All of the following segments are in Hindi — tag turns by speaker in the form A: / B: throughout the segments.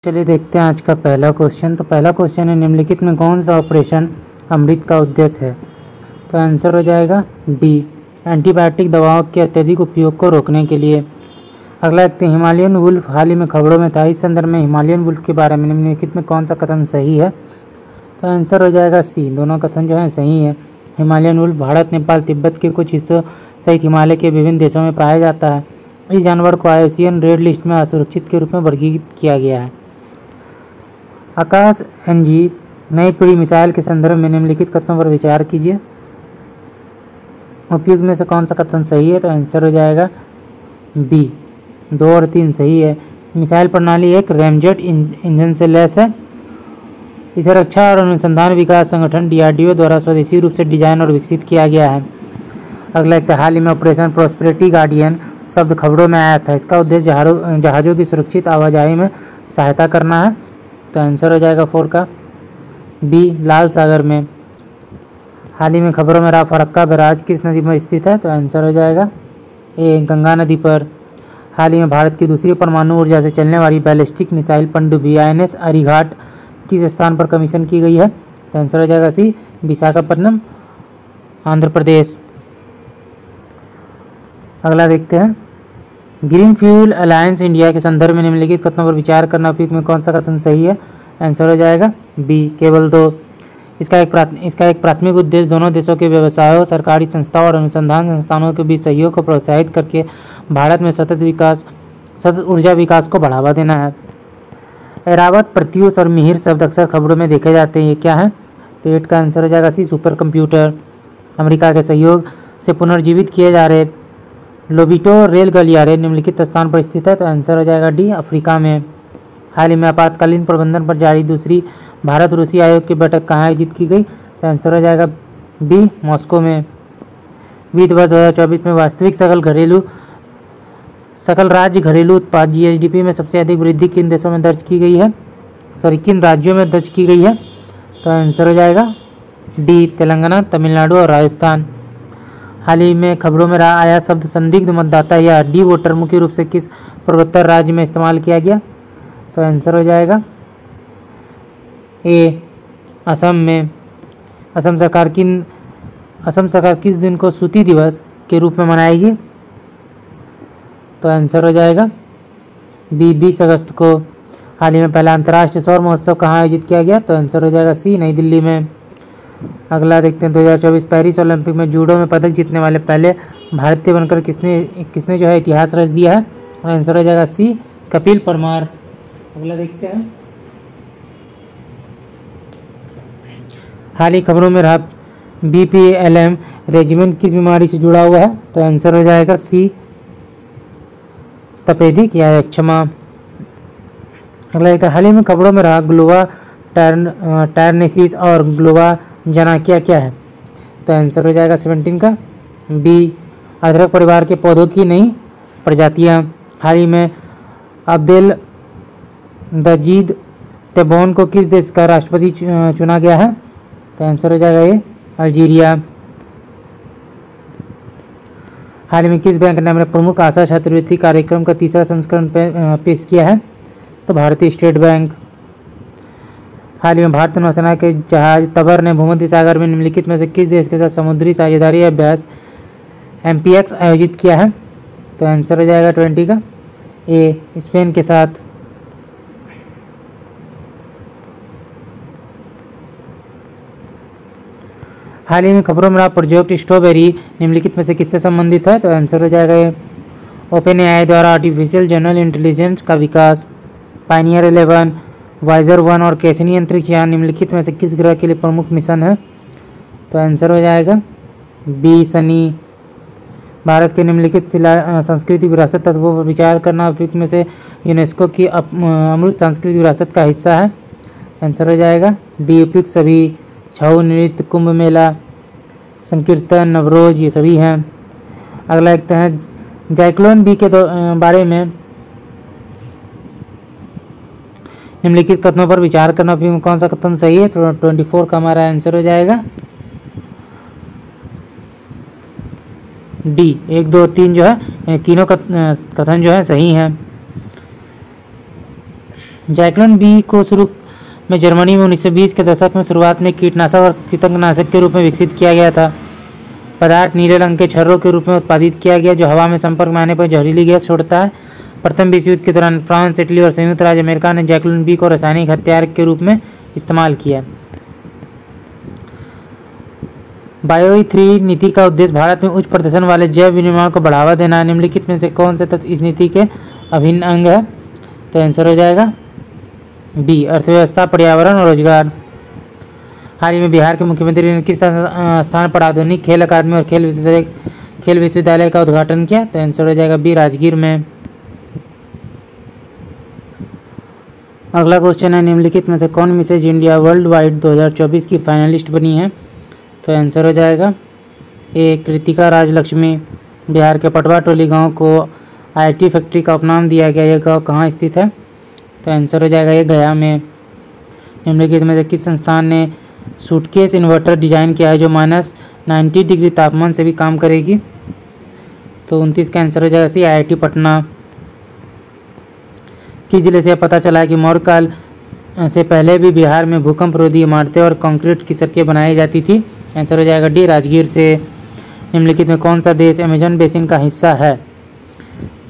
A: चलिए देखते हैं आज का पहला क्वेश्चन। तो पहला क्वेश्चन है, निम्नलिखित में कौन सा ऑपरेशन अमृत का उद्देश्य है? तो आंसर हो जाएगा डी, एंटीबायोटिक दवाओं के अत्यधिक उपयोग को रोकने के लिए। अगला देखते हैं, हिमालयन वुल्फ हाल ही में खबरों में था। इस संदर्भ में हिमालयन वुल्फ के बारे में निम्नलिखित में कौन सा कथन सही है? तो आंसर हो जाएगा सी, दोनों कथन जो है सही है। हिमालयन वुल्फ भारत, नेपाल, तिब्बत के कुछ हिस्सों सहित हिमालय के विभिन्न देशों में पाया जाता है। इस जानवर को IUCN रेड लिस्ट में असुरक्षित के रूप में वर्गीकृत किया गया है। आकाश NG नई पीढ़ी मिसाइल के संदर्भ में निम्नलिखित कथनों पर विचार कीजिए। उपयुक्त में से कौन सा कथन सही है? तो आंसर हो जाएगा बी, 2 और 3 सही है। मिसाइल प्रणाली एक रैमजेट इंजन से लैस है। इसे रक्षा और अनुसंधान विकास संगठन DRDO द्वारा स्वदेशी रूप से डिजाइन और विकसित किया गया है। अगला एक, हाल ही में ऑपरेशन प्रॉस्पेरिटी गार्डियन शब्द खबरों में आया था। इसका उद्देश्य जहाज़ों की सुरक्षित आवाजाही में सहायता करना है। तो आंसर हो जाएगा 4 का बी, लाल सागर में। हाल ही में खबरों में रहा फरक्का बैराज किस नदी में स्थित है? तो आंसर हो जाएगा ए, गंगा नदी पर। हाल ही में भारत की दूसरी परमाणु ऊर्जा से चलने वाली बैलिस्टिक मिसाइल पनडुब्बी INS अरिघाट किस स्थान पर कमीशन की गई है? तो आंसर हो जाएगा सी, विशाखापट्टनम, आंध्र प्रदेश। अगला देखते हैं, ग्रीन फ्यूल अलायंस इंडिया के संदर्भ में निम्नलिखित कथनों पर विचार करना उपयुक्त में कौन सा कथन सही है? आंसर हो जाएगा बी, केवल 2। इसका एक प्राथमिक उद्देश्य दोनों देशों के व्यवसायों, सरकारी संस्थाओं और अनुसंधान संस्थानों के बीच सहयोग को प्रोत्साहित करके भारत में सतत ऊर्जा विकास को बढ़ावा देना है। एरावत, प्रत्यूष और मिहिर शब्द अक्सर खबरों में देखे जाते हैं, ये क्या है? तो 8 का आंसर हो जाएगा सी, सुपर कंप्यूटर। अमेरिका के सहयोग से पुनर्जीवित किए जा रहे लोबिटो रेल गलियारे निम्नलिखित स्थान पर स्थित है। तो आंसर हो जाएगा डी, अफ्रीका में। हाल ही में आपातकालीन प्रबंधन पर जारी दूसरी भारत रूसी आयोग की बैठक कहाँ आयोजित की गई? तो आंसर हो जाएगा बी, मॉस्को में। वित्त वर्ष 2024 में वास्तविक सकल राज्य घरेलू उत्पाद GSDP में सबसे अधिक वृद्धि किन देशों में दर्ज की गई है? किन राज्यों में दर्ज की गई है? तो आंसर हो जाएगा डी, तेलंगाना, तमिलनाडु और राजस्थान। हाल ही में खबरों में रहा आया शब्द संदिग्ध मतदाता या डी वोटर मुख्य रूप से किस पूर्वोत्तर राज्य में इस्तेमाल किया गया? तो आंसर हो जाएगा ए, असम में। असम सरकार किस दिन को सूती दिवस के रूप में मनाएगी? तो आंसर हो जाएगा बी, 20 अगस्त को। हाल ही में पहला अंतर्राष्ट्रीय सौर महोत्सव कहाँ आयोजित किया गया? तो आंसर हो जाएगा सी, नई दिल्ली में। अगला देखते हैं, 2024 पेरिस ओलंपिक में जूडो में पदक जीतने वाले पहले भारतीय बनकर किसने जो है इतिहास रच दिया है? आंसर हो जाएगा सी, कपिल परमार। अगला देखते हैं, हाल ही खबरों में रहा BPLM रेजिमेंट किस बीमारी से जुड़ा हुआ है? तो आंसर हो जाएगा सी, तपेदिक या क्षमा। अगला देखते हैं, हाल ही में खबरों में रहा ग्लोवा टायरनेसिस और ग्लोवा जनाकिया क्या है? तो आंसर हो जाएगा 17 का बी, अदरक परिवार के पौधों की नई प्रजातियां। हाल ही में अब्देल दजीद तेबोन को किस देश का राष्ट्रपति चुना गया है? तो आंसर हो जाएगा ये, अल्जीरिया। हाल ही में किस बैंक ने अपने प्रमुख आशा छात्रवृत्ति कार्यक्रम का तीसरा संस्करण पेश किया है? तो भारतीय स्टेट बैंक। हाल ही में भारतीय नौसेना के जहाज तबर ने भूमध्य सागर में निम्नलिखित में से किस देश के साथ समुद्री साझेदारी अभ्यास MPX आयोजित किया है? तो आंसर हो जाएगा 20 का ए, स्पेन के साथ। हाल ही में खबरों में रहा प्रोजेक्ट स्ट्रॉबेरी निम्नलिखित में से किससे संबंधित है? तो आंसर हो जाएगा ये, OpenAI द्वारा आर्टिफिशियल जनरल इंटेलिजेंस का विकास। पायनियर 11, वाइजर 1 और कैसिनी अंतरिक्ष यान निम्नलिखित में से किस ग्रह के लिए प्रमुख मिशन है? तो आंसर हो जाएगा बी, शनि। भारत के निम्नलिखित संस्कृति विरासत तत्वों पर विचार करना उपयुक्त में से यूनेस्को की अमृत सांस्कृतिक विरासत का हिस्सा है? आंसर हो जाएगा डी, उपयुक्त सभी। छऊ नृत्य, कुंभ मेला, संकीर्तन, नवरोज, ये सभी हैं। अगला देखते हैं, जाइक्लोन बी के बारे में निम्नलिखित कथनों पर विचार करना उपयुक्त कौन सा कथन सही है? तो 24 का हमारा आंसर हो जाएगा डी, 1, 2, 3 जो है तीनों कथन जो है सही हैं। जाइक्लोन बी को शुरू में जर्मनी में 1920 के दशक में शुरुआत में कीटनाशक और कृंतकनाशक के रूप में विकसित किया गया था। पदार्थ नीले रंग के छर्रों के रूप में उत्पादित किया गया जो हवा में संपर्क में आने पर जहरीली गैस छोड़ता है। प्रथम विश्व युद्ध के दौरान फ्रांस, इटली और संयुक्त राज्य अमेरिका ने जाइक्लोन बी को रासायनिक हथियार के रूप में इस्तेमाल किया। बायो 3 नीति का उद्देश्य भारत में उच्च प्रदर्शन वाले जैव विनिर्माण को बढ़ावा देना है। निम्नलिखित में से कौन से तत्व इस नीति के अभिन्न अंग है? तो आंसर हो जाएगा बी, अर्थव्यवस्था, पर्यावरण और रोजगार। हाल ही में बिहार के मुख्यमंत्री ने किस स्थान पर आधुनिक खेल अकादमी और खेल विश्वविद्यालय का उद्घाटन किया? तो आंसर हो जाएगा बी, राजगीर में। अगला क्वेश्चन है, निम्नलिखित में से कौन मिसेज इंडिया वर्ल्ड वाइड 2024 की फाइनलिस्ट बनी है? तो आंसर हो जाएगा ए, कृतिका राजलक्ष्मी। बिहार के पटवा टोली गांव को आईटी फैक्ट्री का उपनाम दिया गया। यह गांव कहाँ स्थित है? तो आंसर हो जाएगा ये गया में। निम्नलिखित में से किस संस्थान ने सूटकेस इन्वर्टर डिजाइन किया है जो -90 डिग्री तापमान से भी काम करेगी? तो 29 का आंसर हो जाएगा सी, IIT पटना। किस जिले से पता चला है कि मौर्य काल से पहले भी बिहार में भूकंप रोधी इमारतें और कंक्रीट की सड़कें बनाई जाती थी? आंसर हो जाएगा डी, राजगीर से। निम्नलिखित में कौन सा देश अमेजन बेसिन का हिस्सा है?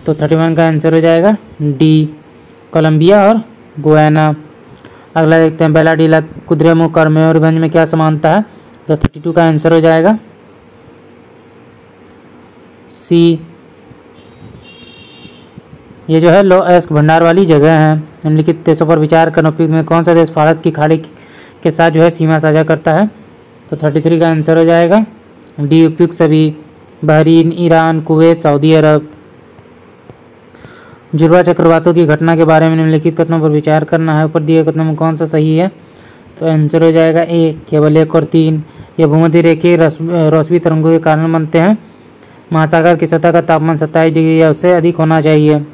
A: तो 31 का आंसर हो जाएगा डी, कोलंबिया और गुयाना। अगला देखते हैं, बेलाडीला, कुद्रेमुख और मयूरभंज में क्या समानता है? तो 32 का आंसर हो जाएगा सी, ये जो है लो अयस्क भंडार वाली जगह है। निम्नलिखित देशों पर विचार करना उपयुक्त में कौन सा देश फारस की खाड़ी के साथ जो है सीमा साझा करता है? तो 33 का आंसर हो जाएगा डी, उपयुक्त सभी, बहरीन, ईरान, कुवैत, सऊदी अरब। जुड़वा चक्रवातों की घटना के बारे में निम्नलिखित कथनों पर विचार करना है। ऊपर दिए कथनों में कौन सा सही है? तो आंसर हो जाएगा ए, केवल 1 और 3। ये भूमध्य रेखीय रोशनी तरंगों के कारण बनते हैं। महासागर की सतह का तापमान 27 डिग्री या उससे अधिक होना चाहिए।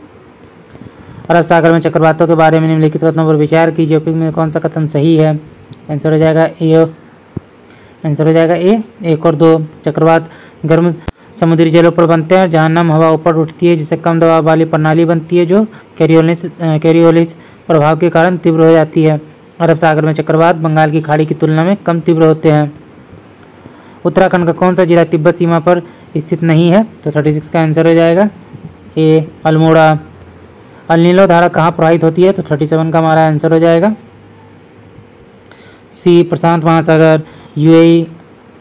A: अरब सागर में चक्रवातों के बारे में निम्नलिखित कथनों पर विचार कीजिए। उपयुक्त में कौन सा कथन सही है? आंसर हो जाएगा ए, आंसर हो जाएगा ए, 1 और 2। चक्रवात गर्म समुद्री जलों पर बनते हैं जहां नम हवा ऊपर उठती है जिससे कम दबाव वाली प्रणाली बनती है जो कैरियोलिस प्रभाव के कारण तीव्र हो जाती है। अरब सागर में चक्रवात बंगाल की खाड़ी की तुलना में कम तीव्र होते हैं। उत्तराखंड का कौन सा जिला तिब्बत सीमा पर स्थित नहीं है? तो 36 का आंसर हो जाएगा ए, अल्मोड़ा। अल नीनो धारा कहाँ प्रवाहित होती है? तो 37 का हमारा आंसर हो जाएगा सी, प्रशांत महासागर। यूएई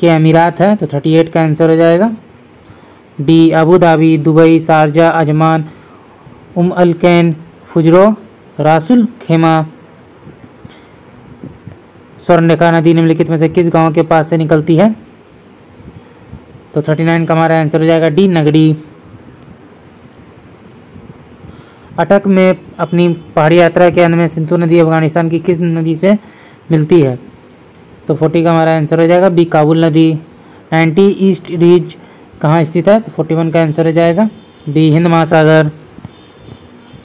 A: के अमीरात है तो 38 का आंसर हो जाएगा D, Abu Dhabi, Dubai, Sharjah, Ajman, Al Ain, Fujairah, Ras al Khaimah. Swarnarekha नदी निम्नलिखित में से किस गांव के पास से निकलती है? तो 39 का हमारा आंसर हो जाएगा डी, नगड़ी। अटक में अपनी पहाड़ी यात्रा के अंत में सिंधु नदी अफगानिस्तान की किस नदी से मिलती है? तो 40 का हमारा आंसर हो जाएगा बी, काबुल नदी। 90 ईस्ट रिज कहाँ स्थित है? तो 41 का आंसर हो जाएगा बी, हिंद महासागर।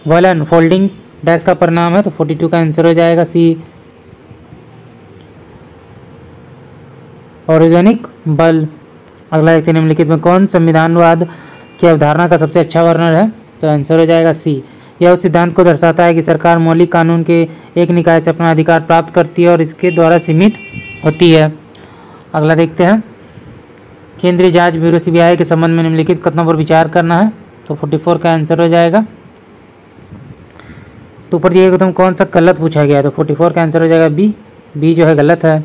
A: वॉलन फोल्डिंग डैश का परिणाम है तो 42 का आंसर हो जाएगा सी, ऑर्गेनिक बल। अगला देखते हैं, निम्नलिखित में कौन संविधानवाद की अवधारणा का सबसे अच्छा वर्णन है? तो आंसर हो जाएगा सी, यह उस सिद्धांत को दर्शाता है कि सरकार मौलिक कानून के एक निकाय से अपना अधिकार प्राप्त करती है और इसके द्वारा सीमित होती है। अगला देखते हैं, केंद्रीय जांच ब्यूरो CBI के संबंध में निम्नलिखित कथनों पर विचार करना है। तो 44 का आंसर हो जाएगा। तो ऊपर दिए कथन कौन सा गलत पूछा गया है? तो 44 का आंसर हो जाएगा बी जो है गलत है।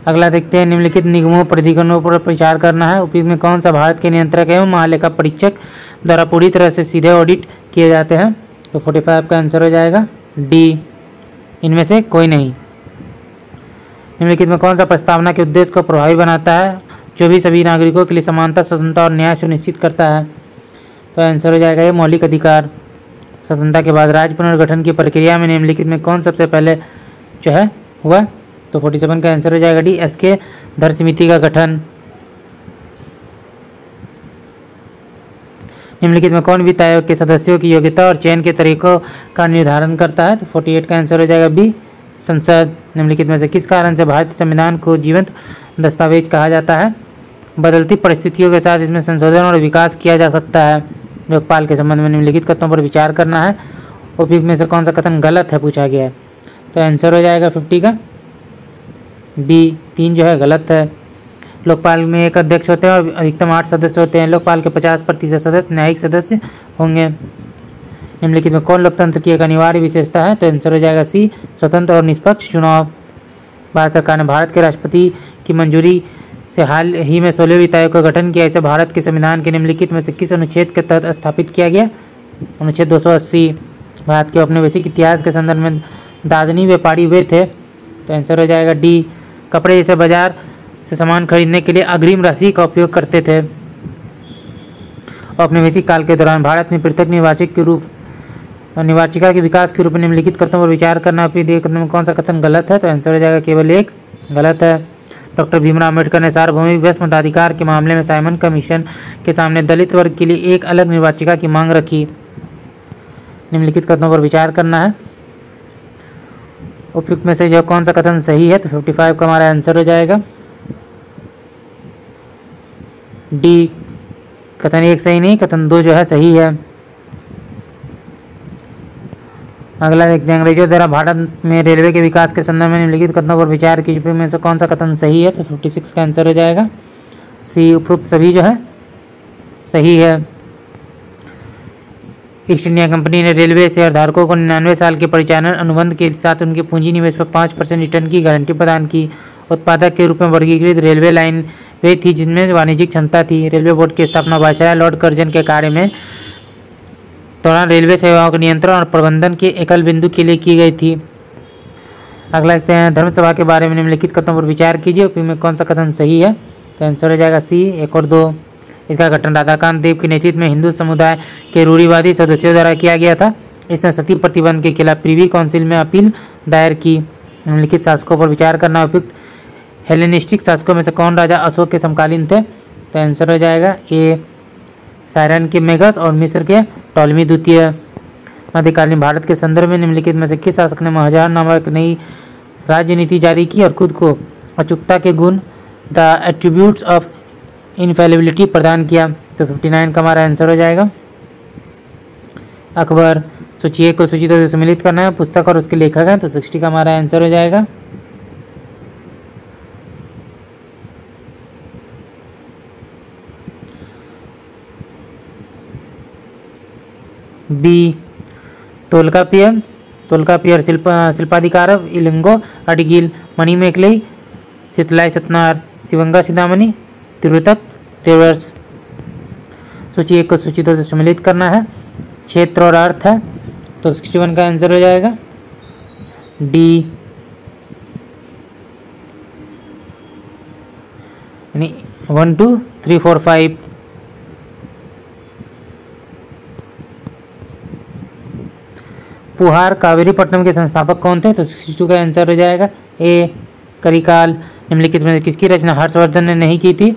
A: अगला देखते हैं, निम्नलिखित निगमों प्राधिकरणों पर विचार करना है। उपयुक्त में कौन सा भारत के नियंत्रक एवं महालेखा परीक्षक द्वारा पूरी तरह से सीधे ऑडिट किए जाते हैं? तो 45 का आंसर हो जाएगा डी, इनमें से कोई नहीं। निम्नलिखित में कौन सा प्रस्तावना के उद्देश्य को प्रभावी बनाता है जो भी सभी नागरिकों के लिए समानता, स्वतंत्रता और न्याय सुनिश्चित करता है? तो आंसर हो जाएगा ये मौलिक अधिकार। स्वतंत्रता के बाद राज्य पुनर्गठन की प्रक्रिया में निम्नलिखित में कौन सबसे पहले जो है हुआ? तो 47 का आंसर हो जाएगा डी, SK धर समिति का गठन। निम्नलिखित में कौन वित्त आयोग के सदस्यों की योग्यता और चयन के तरीकों का निर्धारण करता है? तो 48 का आंसर हो जाएगा बी, संसद। निम्नलिखित में से किस कारण से भारतीय संविधान को जीवंत दस्तावेज कहा जाता है? बदलती परिस्थितियों के साथ इसमें संशोधन और विकास किया जा सकता है। लोकपाल के संबंध में निम्नलिखित कथनों पर विचार करना है। उपयुक्त में से कौन सा कथन गलत है पूछा गया है। तो आंसर हो जाएगा 50 का बी, 3 जो है गलत है। लोकपाल में एक अध्यक्ष होते हैं और अधिकतम 8 सदस्य होते हैं। लोकपाल के 50% सदस्य न्यायिक सदस्य होंगे। निम्नलिखित में कौन लोकतंत्र की एक अनिवार्य विशेषता है। तो आंसर हो जाएगा सी, स्वतंत्र और निष्पक्ष चुनाव। भारत सरकार ने भारत के राष्ट्रपति की मंजूरी से हाल ही में 16वें वित्त आयोग का गठन किया। इसे भारत के संविधान के निम्नलिखित में से किस अनुच्छेद के तहत स्थापित किया गया। अनुच्छेद 280। भारत के औपनिवेशिक इतिहास के संदर्भ में दादनी व्यापारी वे थे। तो आंसर हो जाएगा डी, कपड़े जैसे बाजार से सामान खरीदने के लिए अग्रिम राशि का उपयोग करते थे। औपनिवेशिक काल के दौरान भारत ने पृथक निर्वाचिका के विकास के रूप में निम्नलिखित कथनों पर विचार करना अपनी कथन में कौन सा कथन गलत है। तो आंसर हो जाएगा केवल एक गलत है। डॉक्टर भीमराव अम्बेडकर ने सार्वभौमिक व्यस्त मताधिकार के मामले में साइमन कमीशन के सामने दलित वर्ग के लिए एक अलग निर्वाचिका की मांग रखी। निम्नलिखित कथनों पर विचार करना है। उपयुक्त में से जो कौन सा कथन सही है। तो 55 का हमारा आंसर हो जाएगा डी, कथन 1 सही नहीं, कथन 2 जो है सही है। अगला देखते हैं, अंग्रेजों द्वारा भारत में रेलवे के विकास के संदर्भ में निम्नलिखित कथनों पर विचार कीजिए में से कौन सा कथन सही है। तो 56 का आंसर हो जाएगा सी, उपरोक्त सभी जो है सही है। ईस्ट इंडिया कंपनी ने रेलवे शेयरधारकों को 99 साल के परिचालन अनुबंध के साथ उनके पूंजी निवेश पर 5% रिटर्न की गारंटी प्रदान की। उत्पादक के रूप में वर्गीकृत रेलवे लाइन वे थी जिनमें वाणिज्यिक क्षमता थी। रेलवे बोर्ड की स्थापना वायसराय लॉर्ड कर्जन के कार्य में दौरान रेलवे सेवाओं के नियंत्रण और प्रबंधन के एकल बिंदु के लिए की गई थी। अगला देखते हैं, धर्मसभा के बारे में निम्नलिखित कथनों पर विचार कीजिए उपयुक्त में कौन सा कथन सही है। तो आंसर हो जाएगा सी, 1 और 2। इसका गठन राधाकांत देव के नेतृत्व में हिंदू समुदाय के रूढ़िवादी सदस्यों द्वारा किया गया था। इसने सती प्रतिबंध के खिलाफ प्रीवी काउंसिल में अपील दायर की। निम्नलिखित शासकों पर विचार करना उपयुक्त हेलेनिस्टिक शासकों में से कौन राजा अशोक के समकालीन थे। तो आंसर हो जाएगा ए, सायरन के मेगस और मिस्र के टॉलमी द्वितीय। मध्यकालीन भारत के संदर्भ में निम्नलिखित में से किस शासक ने महाजार नामक नई राज्य नीति जारी की और खुद को अचूकता के गुण द एट्रीब्यूट्स ऑफ इनफेलिबिलिटी प्रदान किया। तो 59 का हमारा आंसर हो जाएगा अकबर। सूची 1 को सूची 2 से सम्मिलित करना है, पुस्तक और उसके लेखक हैं। तो 60 का हमारा आंसर हो जाएगा बी, तोलकापियर शिल्पाधिकार इलिंगो अडिगिल मणिमेकलई सितलाई सतनार शिवंगा सिदामणि तिरुतक तेवर्स। सूची 1 को सूची 2 से सम्मिलित करना है, क्षेत्र और अर्थ है। तो 61 का आंसर हो जाएगा डी, यानी 1 2 3 4 5। पुहार कावेरीपट्टनम के संस्थापक कौन थे। तो 62 का आंसर हो जाएगा ए, करिकाल। निम्नलिखित में किसकी रचना हर्षवर्धन ने नहीं की थी।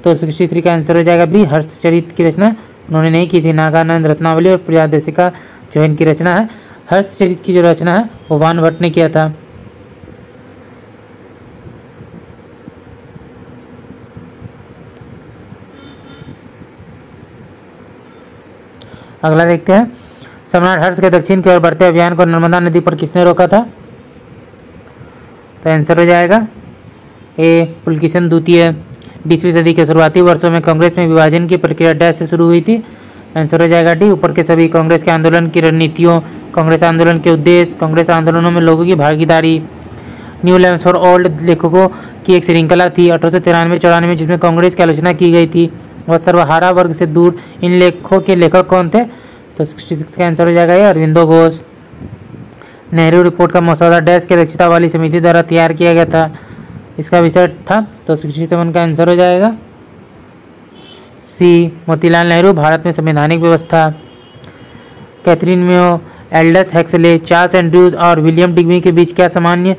A: तो 63 का आंसर हो जाएगा बी, हर्षचरित की रचना उन्होंने नहीं की थी। नागानंद रत्नावली और प्रियादेशिका जो इनकी रचना है। हर्षचरित की जो रचना है वो वान भट्ट ने किया था। अगला देखते हैं, सम्राट हर्ष के दक्षिण की ओर बढ़ते अभियान को नर्मदा नदी पर किसने रोका था। तो आंसर हो जाएगा ए, पुलकिशन द्वितीय। 20वीं सदी के शुरुआती वर्षों में कांग्रेस में विभाजन की प्रक्रिया डैश से शुरू हुई थी। आंसर हो जाएगा डी, ऊपर के सभी। कांग्रेस के आंदोलन की रणनीतियों, कांग्रेस आंदोलन के उद्देश्य, कांग्रेस आंदोलनों में लोगों की भागीदारी। न्यू लैम्स फॉर ओल्ड लेखकों की एक श्रृंखला थी 1893-94 जिसमें कांग्रेस की आलोचना की गई थी। वह सर्वहारा वर्ग से दूर। इन लेखों के लेखक कौन थे। तो 66 का आंसर हो जाएगा ये, अरविंदो घोष। नेहरू रिपोर्ट का मसौदा डैश की अध्यक्षता वाली समिति द्वारा तैयार किया गया था। इसका विषय था। तो 67 का आंसर हो जाएगा सी, मोतीलाल नेहरू। भारत में संवैधानिक व्यवस्था। Katherine Mayo, Aldous Huxley, Charles Andrews और विलियम डिग्बी के बीच क्या सामान्य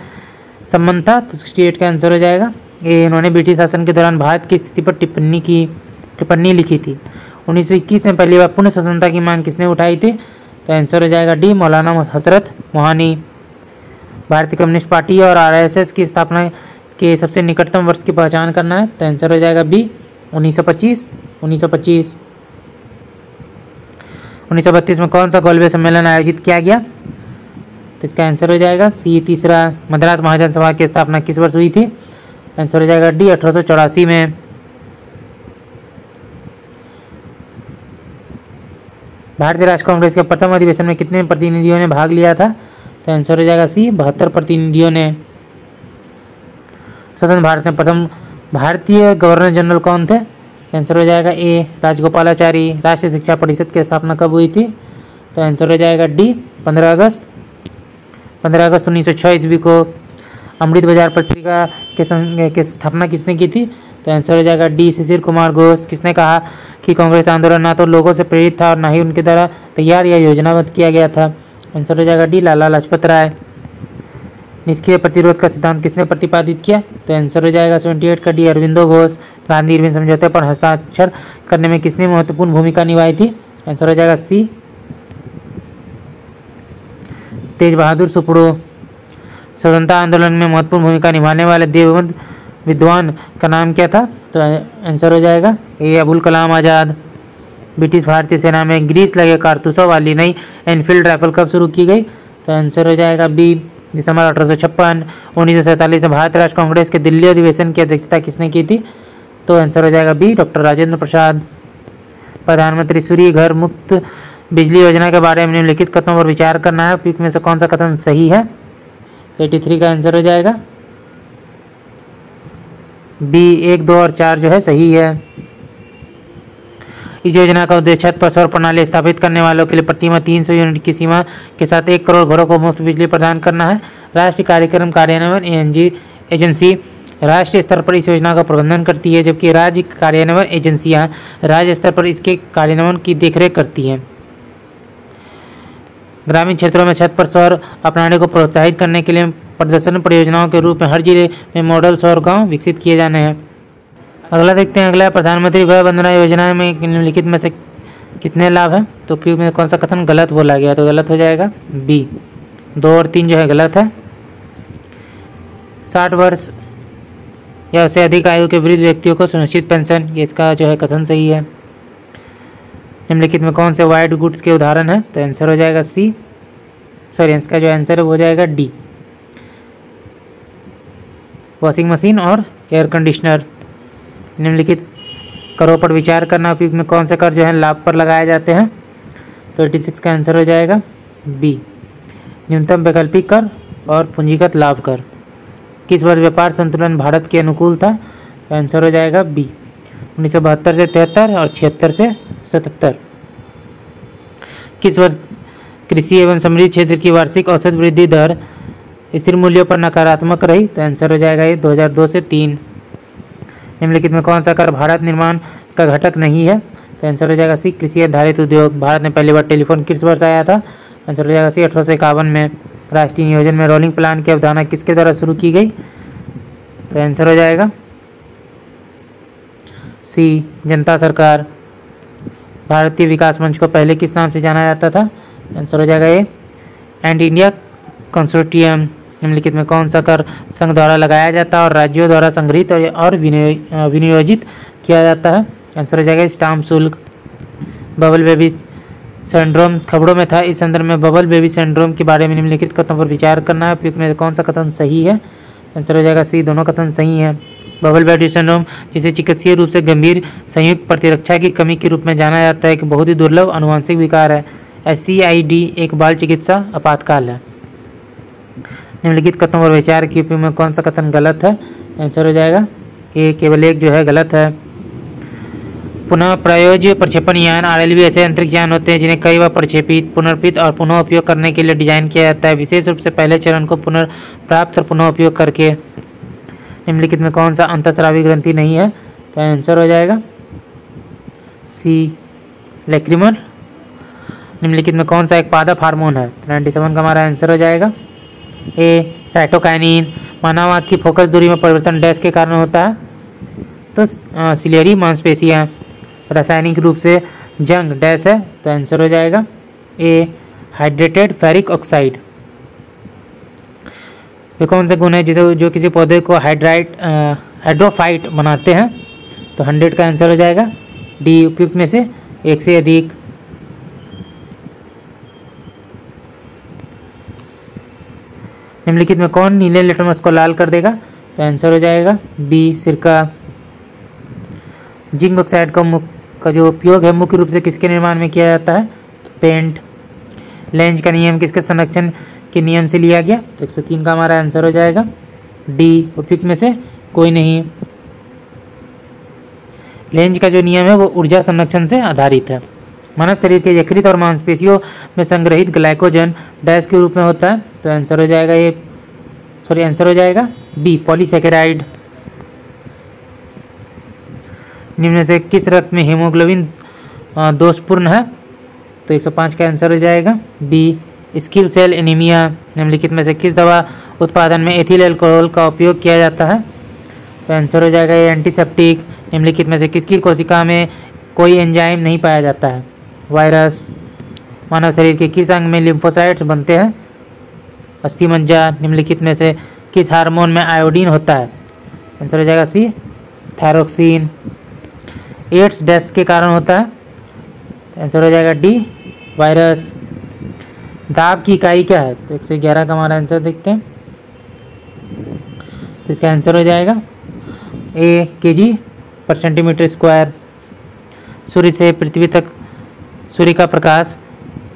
A: संबंध था। तो 68 का आंसर हो जाएगा ए, इन्होंने ब्रिटिश शासन के दौरान भारत की स्थिति पर टिप्पणी लिखी थी। 1921 में पहली बार पूर्ण स्वतंत्रता की मांग किसने उठाई थी। तो आंसर हो जाएगा डी, मौलाना हजरत मोहानी। भारतीय कम्युनिस्ट पार्टी और आरएसएस की स्थापना के सबसे निकटतम वर्ष की पहचान करना है। तो आंसर हो जाएगा बी, 1925। 1932 में कौन सा गोलमेज सम्मेलन आयोजित किया गया? तो इसका आंसर हो जाएगा सी तीसरा। मद्रास महाजन सभा की स्थापना किस वर्ष हुई थी? आंसर हो जाएगा डी 1884 में। भारतीय राष्ट्रीय कांग्रेस के प्रथम अधिवेशन में कितने प्रतिनिधियों ने भाग लिया था? तो आंसर हो जाएगा सी 72 प्रतिनिधियों ने। स्वतंत्र भारत में प्रथम भारतीय गवर्नर जनरल कौन थे? आंसर हो जाएगा ए राजगोपालाचारी। राष्ट्रीय शिक्षा परिषद की स्थापना कब हुई थी? तो आंसर हो जाएगा डी 15 अगस्त 1906 ईस्वी को। अमृत बाजार पत्रिका के स्थापना किसने की थी? तो आंसर हो जाएगा डी शिशिर कुमार घोष। किसने कहा कि कांग्रेस आंदोलन ना तो लोगों से प्रेरित था और ना ही उनके द्वारा तैयार या योजनाबद्ध किया गया था? आंसर हो जाएगा डी लाला लाजपत राय। निष्क्रिय प्रतिरोध का सिद्धांत किसने प्रतिपादित किया? तो आंसर हो जाएगा 78 का डी अरविंदो घोष। गांधी इरविन समझौते पर हस्ताक्षर करने में किसने महत्वपूर्ण भूमिका निभाई थी? आंसर हो जाएगा सी तेज बहादुर सुप्रो। स्वतंत्रता आंदोलन में महत्वपूर्ण भूमिका निभाने वाले देवबंद विद्वान का नाम क्या था? तो आंसर हो जाएगा ए अबुल कलाम आज़ाद। ब्रिटिश भारतीय सेना में ग्रीस लगे कारतूसों वाली नई एनफील्ड राइफल कब शुरू की गई? तो आंसर हो जाएगा बी दिसंबर 1856। 1947 में भारतीय राष्ट्रीय कांग्रेस के दिल्ली अधिवेशन की अध्यक्षता किसने की थी? तो आंसर हो जाएगा बी डॉक्टर राजेंद्र प्रसाद। प्रधानमंत्री सूर्य घर मुक्त बिजली योजना के बारे में निम्नलिखित कथनों पर विचार करना है। उपयुक्त में से कौन सा कथन सही है? तो 83 का आंसर हो जाएगा बी 1, 2 और 4 जो है सही है। इस योजना का उद्देश्य छत पर सौर प्रणाली स्थापित करने वालों के लिए प्रति माह 300 यूनिट की सीमा के साथ 1 करोड़ घरों को मुफ्त बिजली प्रदान करना है। राष्ट्रीय कार्यक्रम कार्यान्वयन एजेंसी राष्ट्रीय स्तर पर इस योजना का प्रबंधन करती है, जबकि राज्य कार्यान्वयन एजेंसियां राज्य स्तर पर इसके कार्यान्वयन की देखरेख करती हैं। ग्रामीण क्षेत्रों में छत पर सौर अपनाने को प्रोत्साहित करने के लिए प्रदर्शन परियोजनाओं के रूप में हर जिले में मॉडल सौर गांव विकसित किए जाने हैं। अगला देखते हैं। अगला प्रधानमंत्री वय वंदना योजना में निम्नलिखित में से कितने लाभ हैं? तो उपयुक्त में कौन सा कथन गलत बोला गया? तो गलत हो जाएगा बी 2 और 3 जो है गलत है। 60 वर्ष या उससे अधिक आयु के वृद्ध व्यक्तियों को सुनिश्चित पेंशन, ये इसका जो है कथन सही है। निम्नलिखित में कौन से वाइड गुड्स के उदाहरण है? तो आंसर हो जाएगा सी इसका जो आंसर है वो हो जाएगा डी वॉशिंग मशीन और एयर कंडीशनर। निम्नलिखित करों पर विचार करना। उपयुक्त में कौन से कर जो है लाभ पर लगाए जाते हैं? तो 86 का आंसर हो जाएगा बी न्यूनतम वैकल्पिक कर और पूंजीगत लाभ कर। किस वर्ष व्यापार संतुलन भारत के अनुकूल था? तो आंसर हो जाएगा बी 1972 से 73 और 76 से 77। किस वर्ष कृषि एवं समृद्धि क्षेत्र की वार्षिक औसत वृद्धि दर स्थिर मूल्यों पर नकारात्मक रही? तो आंसर हो जाएगा ये 2002 से 3। निम्नलिखित में कौन सा कर भारत निर्माण का घटक नहीं है? तो आंसर हो जाएगा सी कृषि आधारित उद्योग। भारत में पहली बार टेलीफोन किस वर्ष आया था? आंसर हो जाएगा सी 1851 में। राष्ट्रीय नियोजन में रोलिंग प्लान की अवधारणा किसके द्वारा शुरू की गई? तो आंसर हो जाएगा सी जनता सरकार। भारतीय विकास मंच को पहले किस नाम से जाना जाता था? आंसर हो जाएगा ए एंड इंडिया कंसोर्टियम। निम्नलिखित में कौन सा कर संघ द्वारा लगाया जाता है और राज्यों द्वारा संग्रहित और विनियोजित किया जाता है? आंसर हो जाएगा स्टाम्प शुल्क। बबल बेबी सिंड्रोम खबरों में था, इस संदर्भ में बबल बेबी सिंड्रोम के बारे में निम्नलिखित कथनों पर विचार करना है। उपयुक्त में कौन सा कथन सही है? आंसर हो जाएगा सी दोनों कथन सही है। बबल बेबी सिंड्रोम जिसे चिकित्सीय रूप से गंभीर संयुक्त प्रतिरक्षा की कमी के रूप में जाना जाता है, एक बहुत ही दुर्लभ आनुवंशिक विकार है। SCID एक बाल चिकित्सा आपातकाल है। निम्नलिखित कथनों पर विचार की उपयोग में कौन सा कथन गलत है? आंसर हो जाएगा ए केवल एक जो है गलत है। पुनः प्रयोज्य प्रक्षेपण यान RLV ऐसे अंतरिक्ष यान होते हैं जिन्हें कई बार प्रक्षेपित, पुनर्पित और पुनः उपयोग करने के लिए डिजाइन किया जाता है, विशेष रूप से पहले चरण को पुनर्प्राप्त और पुनः उपयोग करके। निम्नलिखित में कौन सा अंतःस्रावी ग्रंथि नहीं है? तो आंसर हो जाएगा सी लैक्रिमल। निम्नलिखित में कौन सा एक पादप हार्मोन है? 97 का हमारा आंसर हो जाएगा ए साइटोकाइनिन। मानव आँख की फोकस दूरी में परिवर्तन डैश के कारण होता है? तो सिलियरी मांसपेशियाँ। रासायनिक रूप से जंग डैश है? तो आंसर हो जाएगा ए हाइड्रेटेड फेरिक ऑक्साइड। वे कौन से गुण है जो किसी पौधे को हाइड्रोफाइट बनाते हैं? तो 100 का आंसर हो जाएगा डी उपयुक्त में से एक से अधिक। निम्नलिखित में कौन नीले लिटमस को लाल कर देगा? तो आंसर हो जाएगा बी सिरका। जिंक ऑक्साइड का जो उपयोग है मुख्य रूप से किसके निर्माण में किया जाता है? तो पेंट। लेंज का नियम किसके संरक्षण के नियम से लिया गया? तो 103 का हमारा आंसर हो जाएगा डी, उपयुक्त में से कोई नहीं। लेंज का जो नियम है वो ऊर्जा संरक्षण से आधारित है। मानव शरीर के यकृत और मांसपेशियों में संग्रहित ग्लाइकोजन डैश के रूप में होता है? तो आंसर हो जाएगा आंसर हो जाएगा बी पॉलीसैकेराइड। निम्न में से किस रक्त में हीमोग्लोबिन दोषपूर्ण है? तो 105 का आंसर हो जाएगा बी स्किल सेल एनीमिया। निम्नलिखित में से किस दवा उत्पादन में एथिल अल्कोहल का उपयोग किया जाता है? तो आंसर हो जाएगा ये एंटीसेप्टिक। निम्नलिखित में से किसकी कोशिका में कोई एंजाइम नहीं पाया जाता है? वायरस। मानव शरीर के किस अंग में लिम्फोसाइट्स बनते हैं? अस्थिमज्जा। निम्नलिखित में से किस हार्मोन में आयोडीन होता है? आंसर हो जाएगा सी थायरोक्सिन। एड्स डैश के कारण होता है? आंसर हो जाएगा डी वायरस। दाब की इकाई क्या है? तो 111 का हमारा आंसर देखते हैं। तो इसका आंसर हो जाएगा ए केजी पर सेंटीमीटर स्क्वायर। सूर्य से पृथ्वी तक सूर्य का प्रकाश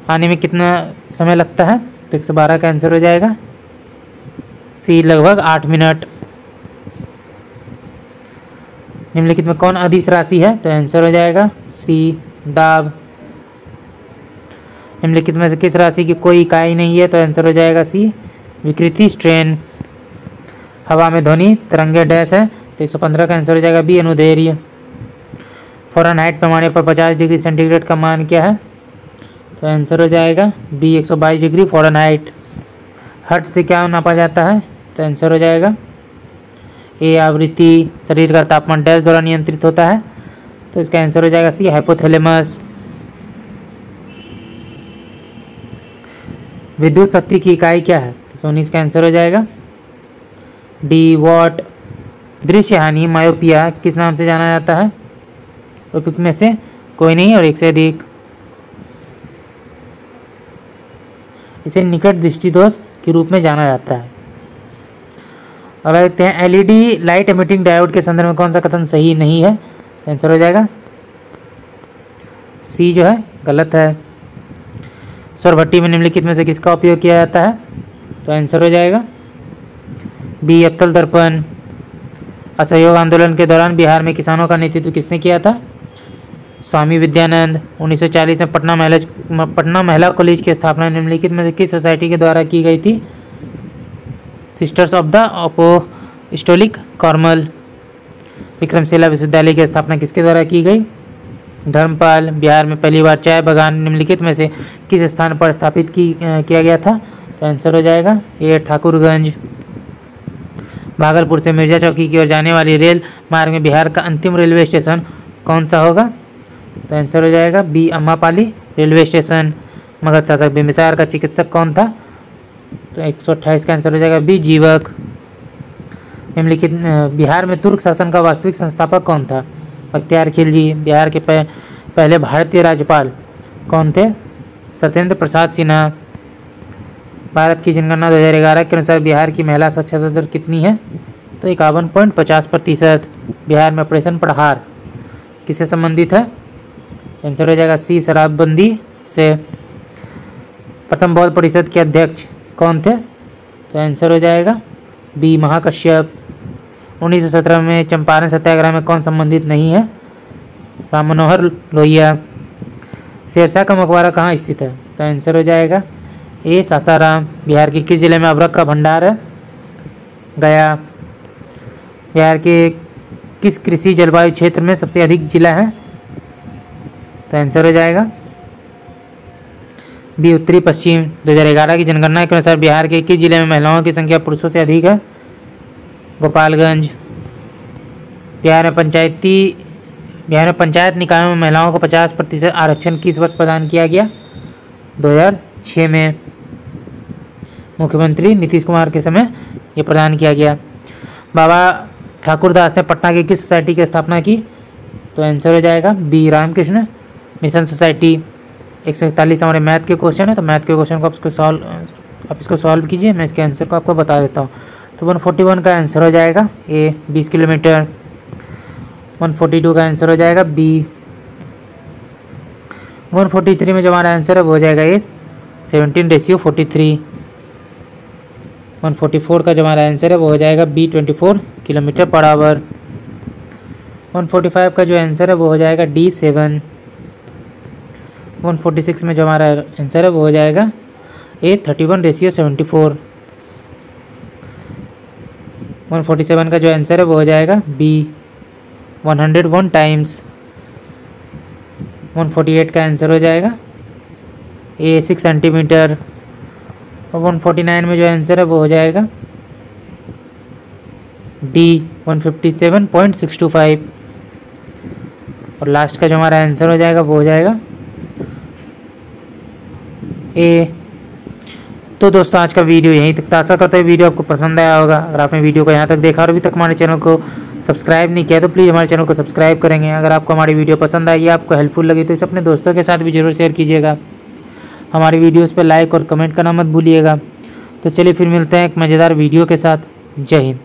A: आने में कितना समय लगता है? तो 112 का आंसर हो जाएगा सी लगभग 8 मिनट। निम्नलिखित में कौन अदिश राशि है? तो आंसर हो जाएगा सी दाब। निम्नलिखित में से किस राशि की कोई इकाई नहीं है? तो आंसर हो जाएगा सी विकृति स्ट्रेन। हवा में ध्वनि तरंगे डैश है? तो 115 का आंसर हो जाएगा बी अनुदैर्ध्य। फ़ारेनहाइट पैमाने पर 50 डिग्री सेंटीग्रेड का मान क्या है? तो आंसर हो जाएगा बी 122 डिग्री फ़ारेनहाइट। हर्ट्ज से क्या नापा जाता है? तो आंसर हो जाएगा ए आवृत्ति। शरीर का तापमान डैश द्वारा नियंत्रित होता है? तो इसका आंसर हो जाएगा सी हाइपोथैलेमस। विद्युत शक्ति की इकाई क्या है? तो 19 का आंसर हो जाएगा डी वॉट। दृश्य हानि मायोपिया किस नाम से जाना जाता है? उपयुक्त में से कोई नहीं और एक से अधिक। इसे निकट दृष्टि दोष के रूप में जाना जाता है। अगला देखते हैं एलईडी लाइट एमिटिंग डायोड के संदर्भ में कौन सा कथन सही नहीं है? तो आंसर हो जाएगा सी जो है गलत है। सौर भट्टी में निम्नलिखित में से किसका उपयोग किया जाता है? तो आंसर हो जाएगा बी अवतल दर्पण। असहयोग आंदोलन के दौरान बिहार में किसानों का नेतृत्व किसने किया था? स्वामी विद्यानंद। 1940 में पटना महिला कॉलेज की स्थापना निम्नलिखित में से किस सोसाइटी के द्वारा की गई थी? Sisters of the apostolic Carmel. Vikramshila विश्वविद्यालय की स्थापना किसके द्वारा की गई? धर्मपाल। बिहार में पहली बार चाय बागान निम्नलिखित में से किस स्थान पर स्थापित किया गया था? तो आंसर हो जाएगा ए ठाकुरगंज। भागलपुर से मिर्जा चौकी की ओर जाने वाली रेल मार्ग में बिहार का अंतिम रेलवे स्टेशन कौन सा होगा? तो आंसर हो जाएगा बी अम्मापाली रेलवे स्टेशन। मगध शासक बिंबिसार का चिकित्सक कौन था? तो 128 का आंसर हो जाएगा बी जीवक। निम्नलिखित बिहार में तुर्क शासन का वास्तविक संस्थापक कौन था? बख्तियार खिलजी। बिहार के पहले भारतीय राज्यपाल कौन थे? सत्येंद्र प्रसाद सिन्हा। भारत की जनगणना 2011 के अनुसार बिहार की महिला साक्षरता दर कितनी है? तो 51.50%। बिहार में ऑपरेशन प्रहार किससे संबंधित है? आंसर हो जाएगा सी शराबबंदी से। प्रथम बौद्ध परिषद के अध्यक्ष कौन थे? तो आंसर हो जाएगा बी महाकश्यप। 1917 में चंपारण सत्याग्रह में कौन संबंधित नहीं है? राम मनोहर लोहिया। शेरशाह का मकबरा कहाँ स्थित है? तो आंसर हो जाएगा ए सासाराम। बिहार के किस जिले में अबरक का भंडार है? गया। बिहार के किस कृषि जलवायु क्षेत्र में सबसे अधिक जिला है? तो आंसर हो जाएगा बी उत्तरी पश्चिम। 2011 की जनगणना के अनुसार बिहार के किस जिले में महिलाओं की संख्या पुरुषों से अधिक है? गोपालगंज। बिहार में पंचायत निकायों में महिलाओं को 50% आरक्षण किस वर्ष प्रदान किया गया? 2006 में। मुख्यमंत्री नीतीश कुमार के समय ये प्रदान किया गया। बाबा ठाकुरदास ने पटना की किस सोसाइटी की स्थापना की? तो आंसर हो जाएगा बी रामकृष्ण मिशन सोसाइटी। 141 हमारे मैथ के क्वेश्चन है, तो मैथ के क्वेश्चन को आपको सॉल्व आप इसको सॉल्व कीजिए, मैं इसके आंसर को आपको बता देता हूँ। तो 141 का आंसर हो जाएगा ए 20 किलोमीटर। 142 का आंसर हो जाएगा बी। 143 में जो हमारा आंसर है वो हो जाएगा ए 17:43। 144 का जो हमारा आंसर है वो हो जाएगा बी 24 किलोमीटर पर आवर। 145 का जो आंसर है वो हो जाएगा डी 7। 146 में जो हमारा आंसर है वो हो जाएगा ए 31:74। 147 का जो आंसर है वो हो जाएगा बी 101 टाइम्स। 148 का आंसर हो जाएगा ए 6 सेंटीमीटर। और 149 में जो आंसर है वो हो जाएगा डी 157.625। और लास्ट का जो हमारा आंसर हो जाएगा वो हो जाएगा ए। तो दोस्तों आज का वीडियो यहीं तक था। आशा करता हूँ वीडियो आपको पसंद आया होगा। अगर आपने वीडियो को यहाँ तक देखा और अभी तक हमारे चैनल को सब्सक्राइब नहीं किया तो प्लीज़ हमारे चैनल को सब्सक्राइब करेंगे। अगर आपको हमारी वीडियो पसंद आई या आपको हेल्पफुल लगी तो इसे अपने दोस्तों के साथ भी जरूर शेयर कीजिएगा। हमारी वीडियोस पे लाइक और कमेंट करना मत भूलिएगा। तो चलिए फिर मिलते हैं एक मज़ेदार वीडियो के साथ। जय हिंद।